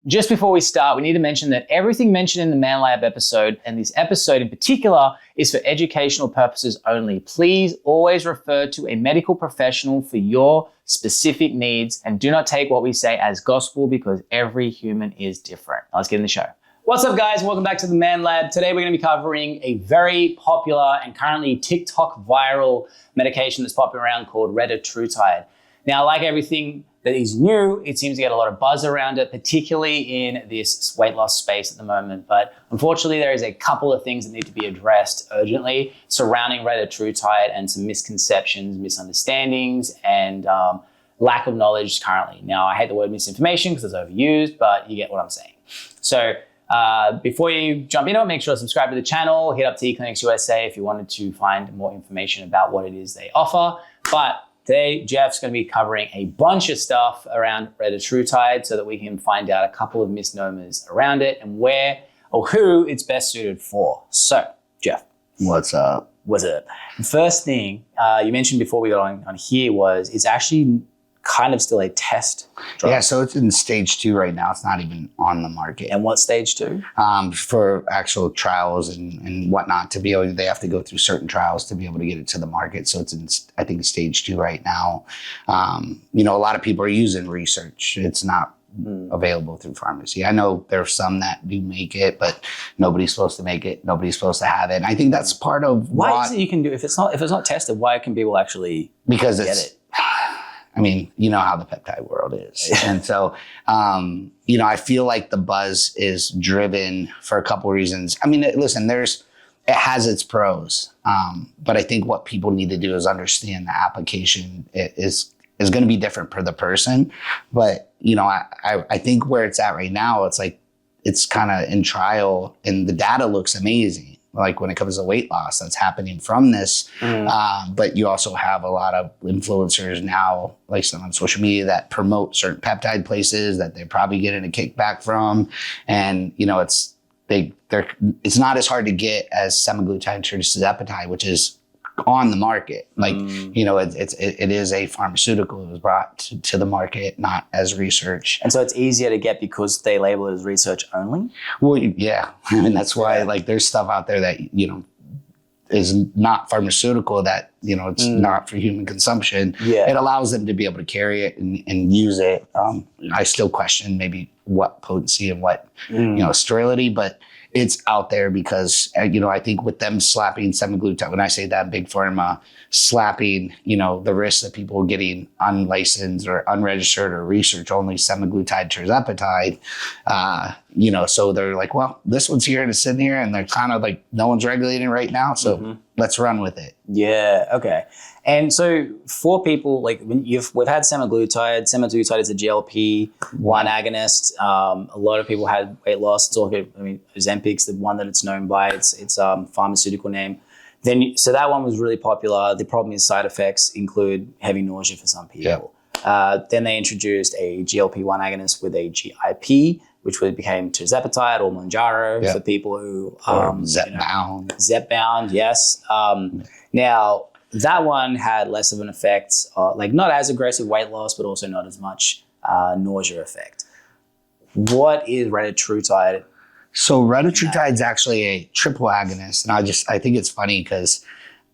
Just before we start, we need to mention that everything mentioned in the ManLab episode, and this episode in particular, is for educational purposes only. Please always refer to a medical professional for your specific needs, and do not take what we say as gospel because every human is different. Let's get in the show. What's up, guys? Welcome back to the ManLab. Today we're going to be covering a very popular and currently TikTok viral medication that's popping around called Retatrutide. Now, like everything that is new, it seems to get a lot of buzz around it, particularly in this weight loss space at the moment. But unfortunately, there is a couple of things that need to be addressed urgently surrounding Retatrutide and some misconceptions, misunderstandings, and lack of knowledge currently. Now, I hate the word misinformation because it's overused, but you get what I'm saying. So before you jump into it, make sure to subscribe to the channel, hit up T-Clinics USA if you wanted to find more information about what it is they offer. But today, Jeff's going to be covering a bunch of stuff around Retatrutide so that we can find out a couple of misnomers around it and where or who it's best suited for. So, Jeff. What's up? What's up? The first thing you mentioned before we got on here was it's actually kind of still a test drug. Yeah, so it's in stage 2 right now. It's not even on the market. And what stage 2? For actual trials and whatnot, to be able, they have to go through certain trials to be able to get it to the market. So it's in, I think, stage 2 right now. A lot of people are using research. It's not available through pharmacy. I know there's some that do make it, but nobody's supposed to make it. Nobody's supposed to have it. And I think that's part of why is it you can do if it's not tested? Why can people actually get it? I mean, you know how the peptide world is. And so, I feel like the buzz is driven for a couple of reasons. I mean, listen, it has its pros. But I think what people need to do is understand the application is going to be different per the person. But, I think where it's at right now, it's like, it's kind of in trial and the data looks amazing. Like when it comes to weight loss that's happening from this. But you also have a lot of influencers now, like some on social media that promote certain peptide places that they're probably getting a kickback from. And, it's not as hard to get as Semaglutide, Tirzepatide, which is on the market. Like, it is a pharmaceutical. It was brought to the market, not as research. And so it's easier to get because they label it as research only? Well, yeah. I mean, that's why, there's stuff out there that, is not pharmaceutical that, it's not for human consumption. Yeah. It allows them to be able to carry it and use it. I still question maybe what potency and what, sterility, but it's out there because, I think with them slapping Semaglutide, when I say that, big pharma slapping, the risks of people getting unlicensed or unregistered or research only Semaglutide, Tirzepatide, so they're like, well, this one's here and it's in here and they're kind of like, no one's regulating right now. So let's run with it. Yeah. Okay. And so for people like we've had Semaglutide. Semaglutide is a GLP-1 agonist. A lot of people had weight loss. It's all good. I mean, Ozempic's the one that it's known by. It's pharmaceutical name. So that one was really popular. The problem is side effects include heavy nausea for some people. Yep. Then they introduced a GLP-1 agonist with a GIP, which became Tirzepatide or Mounjaro for people who Zepbound. Zepbound, yes. Now that one had less of an effect, not as aggressive weight loss, but also not as much nausea effect. What is Retatrutide? So Retatrutide is actually a triple agonist, and I think it's funny because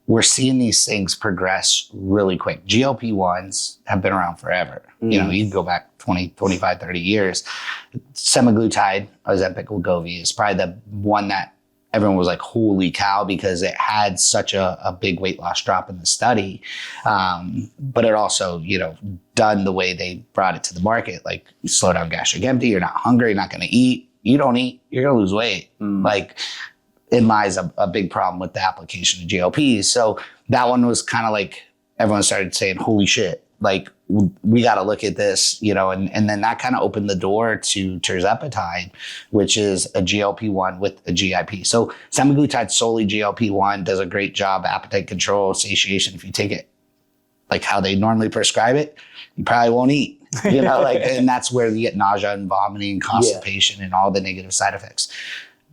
we're seeing these things progress really quick. GLP-1s have been around forever. You can go back 20, 25, 30 years. Semaglutide, Ozempic, Wegovy is probably the one that everyone was like, holy cow, because it had such a big weight loss drop in the study. But it also, done the way they brought it to the market, like you slow down gastric empty, you're not hungry, you're not going to eat. You don't eat, you're going to lose weight. In lies a big problem with the application of GLPs. So that one was kind of like, everyone started saying, holy shit, like we got to look at this, and then that kind of opened the door to Tirzepatide, which is a GLP-1 with a GIP. So Semaglutide solely GLP-1 does a great job, appetite control, satiation. If you take it like how they normally prescribe it, you probably won't eat, and that's where you get nausea and vomiting, constipation, and all the negative side effects.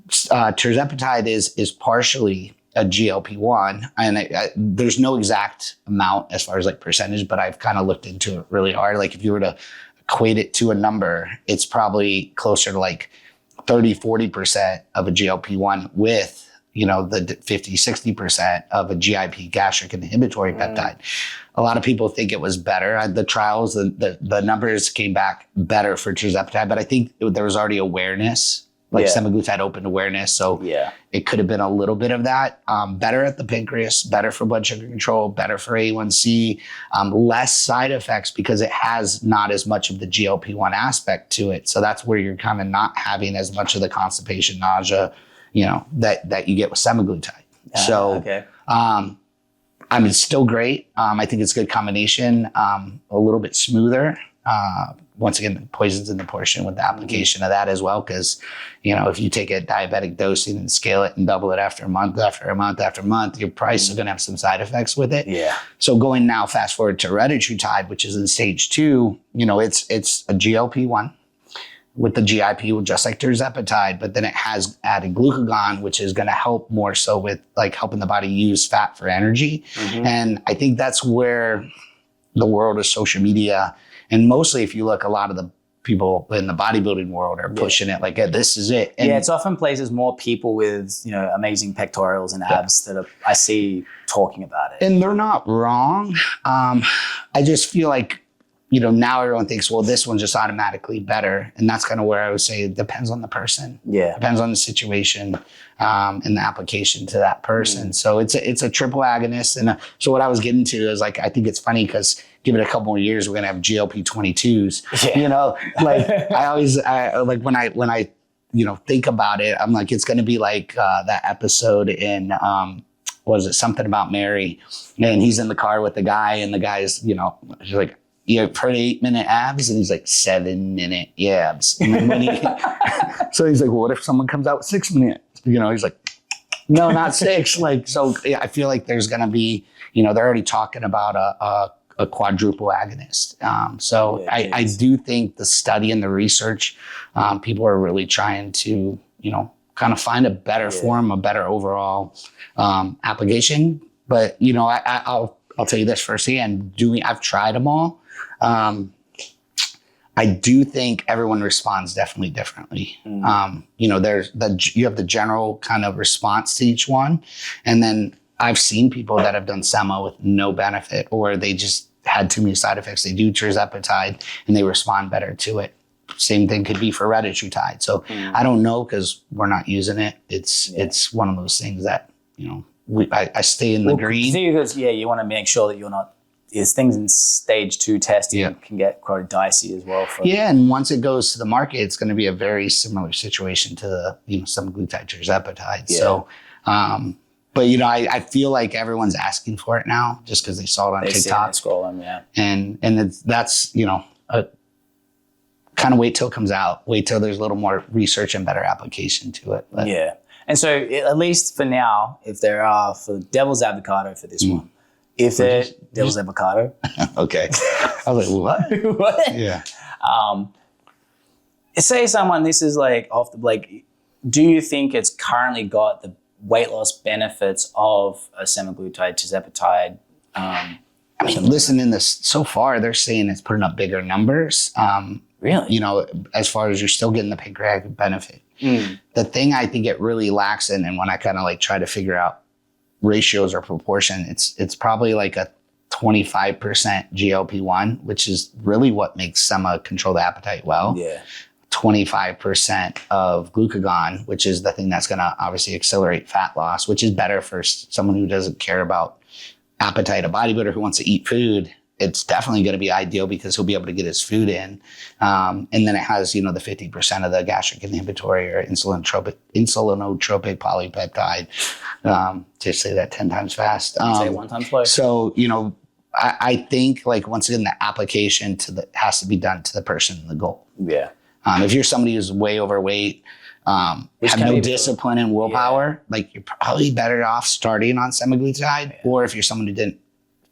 Tirzepatide is partially a GLP-1, and there's no exact amount as far as like percentage, but I've kind of looked into it really hard. Like if you were to equate it to a number, it's probably closer to like 30-40% of a GLP-1 with, the 50-60% of a GIP, gastric inhibitory peptide. A lot of people think it was better. The trials, the numbers came back better for Tirzepatide, but I think there was already awareness, like Semaglutide opened awareness. So it could have been a little bit of that. Better at the pancreas, better for blood sugar control, better for A1C, less side effects because it has not as much of the GLP-1 aspect to it. So that's where you're kind of not having as much of the constipation, nausea, that you get with Semaglutide. I mean, it's still great. I think it's a good combination, a little bit smoother. Once again, poisons in the portion with the application of that as well. Because, if you take a diabetic dosing and scale it and double it after a month, after a month, after a month, your price is going to have some side effects with it. Yeah. So going now, fast forward to Retatrutide, which is in stage 2, it's a GLP-1 with the GIP, just like Tirzepatide, but then it has added glucagon, which is going to help more so with like helping the body use fat for energy. And I think that's where the world of social media, and mostly if you look, a lot of the people in the bodybuilding world are pushing it like, this is it. And it's often places more people with, amazing pectorals and abs that I see talking about it. And they're not wrong. I just feel like, now everyone thinks, well, this one's just automatically better. And that's kind of where I would say it depends on the person. Yeah. Depends on the situation and the application to that person. So it's a triple agonist. And so what I was getting to is like, I think it's funny because give it a couple more years, we're going to have GLP-22s. I always when I think about it, I'm like, it's going to be like that episode in, was it Something About Mary? And he's in the car with the guy and the guy's, he's like, for 8-minute abs, and he's like 7-minute abs. And then so he's like, well, what if someone comes out with 6 minutes? He's like, no, not 6. I feel like there's gonna be, they're already talking about a quadruple agonist. I do think the study and the research, people are really trying to, kind of find a better form, a better overall application. But I'll tell you this firsthand. I've tried them all. I do think everyone responds definitely differently. You have the general kind of response to each one. And then I've seen people that have done Sema with no benefit, or they just had too many side effects. They do Tirzepatide and they respond better to it. Same thing could be for Retatrutide. So I don't know because we're not using it. It's one of those things that, I stay in the green. Because, you want to make sure that you're not, things in stage 2 testing can get quite dicey as well. And once it goes to the market, it's going to be a very similar situation to the, Semaglutide, Tirzepatide. So, but I feel like everyone's asking for it now just because they saw it on TikTok. Scroll them, and that's kind of wait till it comes out. Wait till there's a little more research and better application to it. But. And so at least for now, if there are, for devil's avocado for this one, if they're devil's avocado. Okay. I was like, what? What? Yeah. Say this is do you think it's currently got the weight loss benefits of a Semaglutide, Tirzepatide? Listening to this so far, they're saying it's putting up bigger numbers. Really? As far as you're still getting the pancreatic benefit. The thing I think it really lacks in, and when I kind of try to figure out ratios or proportion, it's probably like a 25% GLP-1, which is really what makes Sema control the appetite well. 25% of glucagon, which is the thing that's going to obviously accelerate fat loss, which is better for someone who doesn't care about appetite, a bodybuilder who wants to eat food. It's definitely going to be ideal because he'll be able to get his food in. And then it has, the 50% of the gastric inhibitory or insulinotropic polypeptide. To say that 10 times fast. Say it 1 time slow. So, I think once again, the application has to be done to the person and the goal. Yeah. If you're somebody who's way overweight, have no discipline and willpower, you're probably better off starting on Semaglutide. Or if you're someone who didn't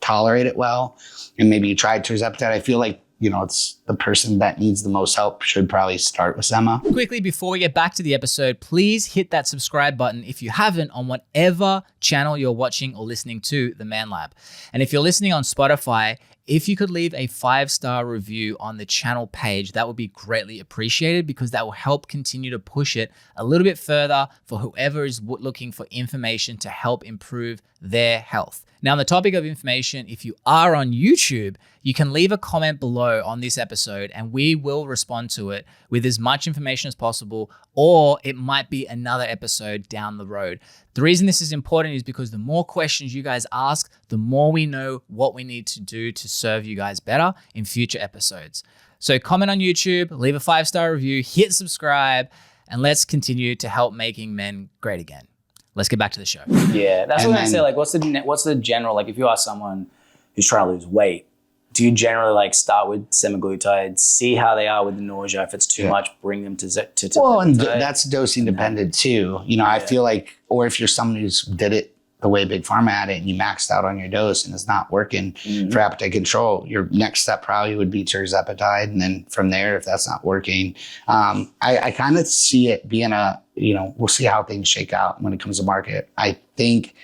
tolerate it well, and maybe you tried Tirzepatide, I feel like, it's the person that needs the most help should probably start with Sema. Quickly, before we get back to the episode, please hit that subscribe button if you haven't on whatever channel you're watching or listening to the ManLab. And if you're listening on Spotify, if you could leave a 5-star review on the channel page, that would be greatly appreciated because that will help continue to push it a little bit further for whoever is looking for information to help improve their health. Now, on the topic of information, if you are on YouTube, you can leave a comment below on this episode and we will respond to it with as much information as possible, or it might be another episode down the road. The reason this is important is because the more questions you guys ask, the more we know what we need to do to serve you guys better in future episodes. So comment on YouTube, leave a 5-star review, hit subscribe, and let's continue to help making men great again. Let's get back to the show. Yeah, that's what I say. Like, what's the general, like if you ask someone who's trying to lose weight, do you generally like start with semaglutide, see how they are with the nausea? If it's too much, bring them to well, and that's dosing dependent too. You know, I feel like, or if you're someone who's did it the way Big Pharma had it and you maxed out on your dose and it's not working for appetite control, your next step probably would be Tirzepatide. And then from there, if that's not working, I kind of see it being we'll see how things shake out when it comes to market. I think,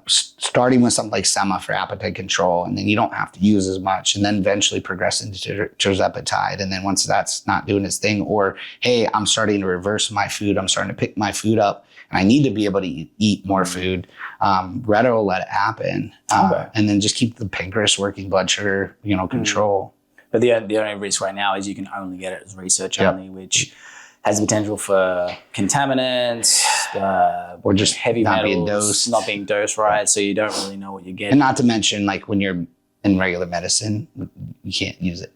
starting with something like Sema for appetite control, and then you don't have to use as much, and then eventually progress into Tirzepatide. And then once that's not doing its thing, or, hey, I'm starting to reverse my food, I'm starting to pick my food up, and I need to be able to eat more food, Reta will let it happen. And then just keep the pancreas working, blood sugar, control. But the only risk right now is you can only get it as research only, which has the potential for contaminants, or just heavy metals, not being dosed right, so you don't really know what you're getting. And not to mention, like when you're in regular medicine, you can't use it.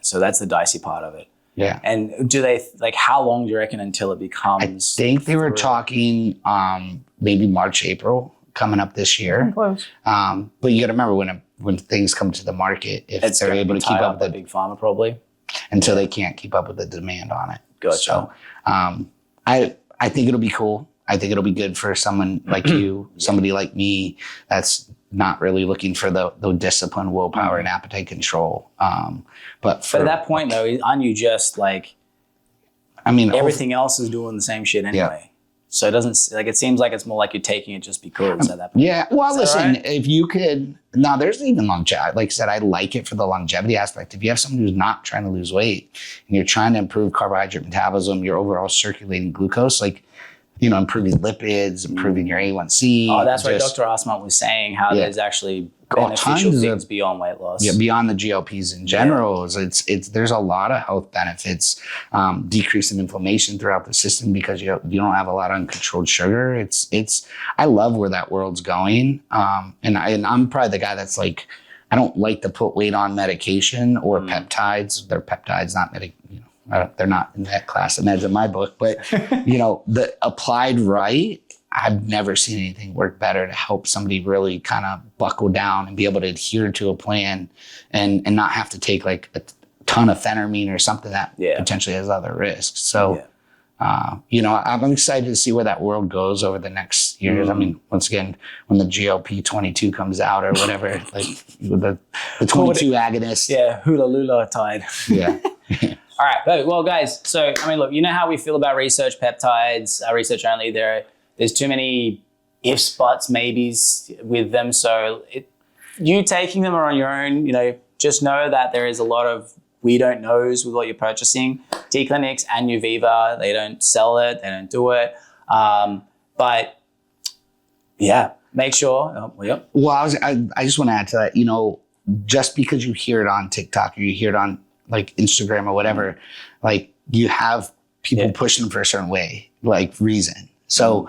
So that's the dicey part of it. Yeah. And do they, like, how long do you reckon until it becomes? I think they were talking maybe March, April coming up this year. Close. But you got to remember when things come to the market, if they're able to keep up with Big Pharma probably. Until they can't keep up with the demand on it. Gotcha. So I think it'll be cool. I think it'll be good for someone like you, somebody like me that's not really looking for the discipline, willpower, and appetite control. But at that point though, aren't you just like, everything else is doing the same shit anyway. Yeah. So it doesn't, like, it seems like it's more like you're taking it just because at that point. Yeah. Well, listen, if you could, now there's even longevity. Like I said, I like it for the longevity aspect. If you have someone who's not trying to lose weight and you're trying to improve carbohydrate metabolism, your overall circulating glucose, like, improving lipids, improving your A1C. Oh, that's right. Dr. Asmat was saying how there's actually beneficial things beyond weight loss. Yeah, beyond the GLPs in general. Yeah. There's a lot of health benefits, decrease in inflammation throughout the system because you don't have a lot of uncontrolled sugar. I love where that world's going. And I'm probably the guy that's like, I don't like to put weight on medication or peptides. They're peptides, not they're not in that class of meds in my book, but the applied right, I've never seen anything work better to help somebody really kind of buckle down and be able to adhere to a plan and not have to take like a ton of phentermine or something that potentially has other risks. So, I'm excited to see where that world goes over the next years. Once again, when the GLP 22 comes out or whatever, like the 22 agonist. Yeah, hula lula tide. Yeah. All right, well, guys, so, look, you know how we feel about research peptides, research only. There's too many ifs, buts, maybes with them. So you taking them are on your own, just know that there is a lot of we don't knows with what you're purchasing. T-Clinics and Uviva, they don't sell it, they don't do it. But yeah, make sure. Well, I just want to add to that, just because you hear it on TikTok or you hear it on like Instagram or whatever, like you have people pushing for a certain way, like reason. So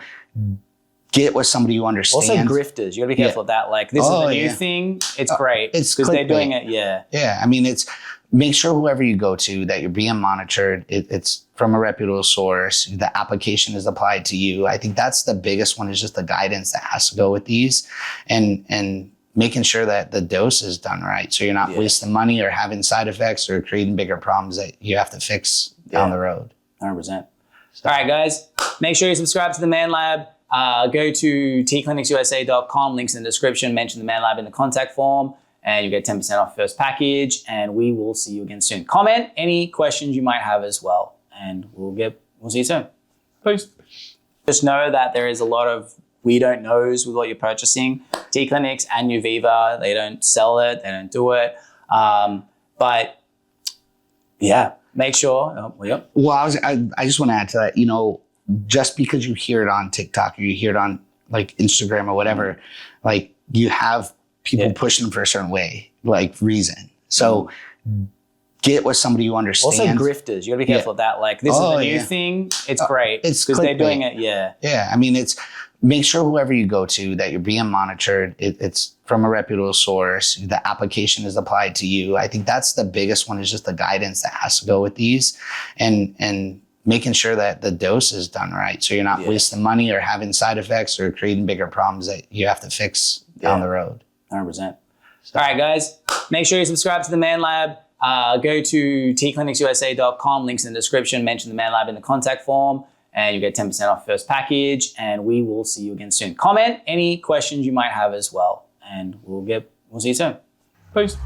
get with somebody who understands. Also grifters, you gotta be careful of that. Like this is a new thing. It's great. It's because they're doing it. Yeah. It's make sure whoever you go to that you're being monitored. It's from a reputable source. The application is applied to you. I think that's the biggest one is just the guidance that has to go with these and making sure that the dose is done right. So you're not wasting money or having side effects or creating bigger problems that you have to fix down the road. 100%. All right, guys, make sure you subscribe to the ManLab. Go to tclinicsusa.com, links in the description, mention the ManLab in the contact form, and you get 10% off first package, and we will see you again soon. Comment any questions you might have as well, and we'll see you soon. Peace. Just know that there is a lot of we don't knows with what you're purchasing. T-Clinics and Nuviva, they don't sell it, they don't do it. But yeah, make sure. Well, I just want to add to that, you know, just because you hear it on TikTok or you hear it on like Instagram or whatever, like you have people pushing for a certain way, like reason. So get with somebody who understands. Also grifters, you gotta be careful of that. Like this is a new thing. It's great because they're doing it. Yeah. I mean, make sure whoever you go to that you're being monitored. It's from a reputable source. The application is applied to you. I think that's the biggest one, is just the guidance that has to go with these, and making sure that the dose is done right. So you're not wasting money or having side effects or creating bigger problems that you have to fix down the road. 100%. All right, guys, make sure you subscribe to the ManLab. Go to tclinicsusa.com, links in the description, mention the ManLab in the contact form, and you get 10% off first package, and we will see you again soon. Comment any questions you might have as well, and we'll see you soon. Peace.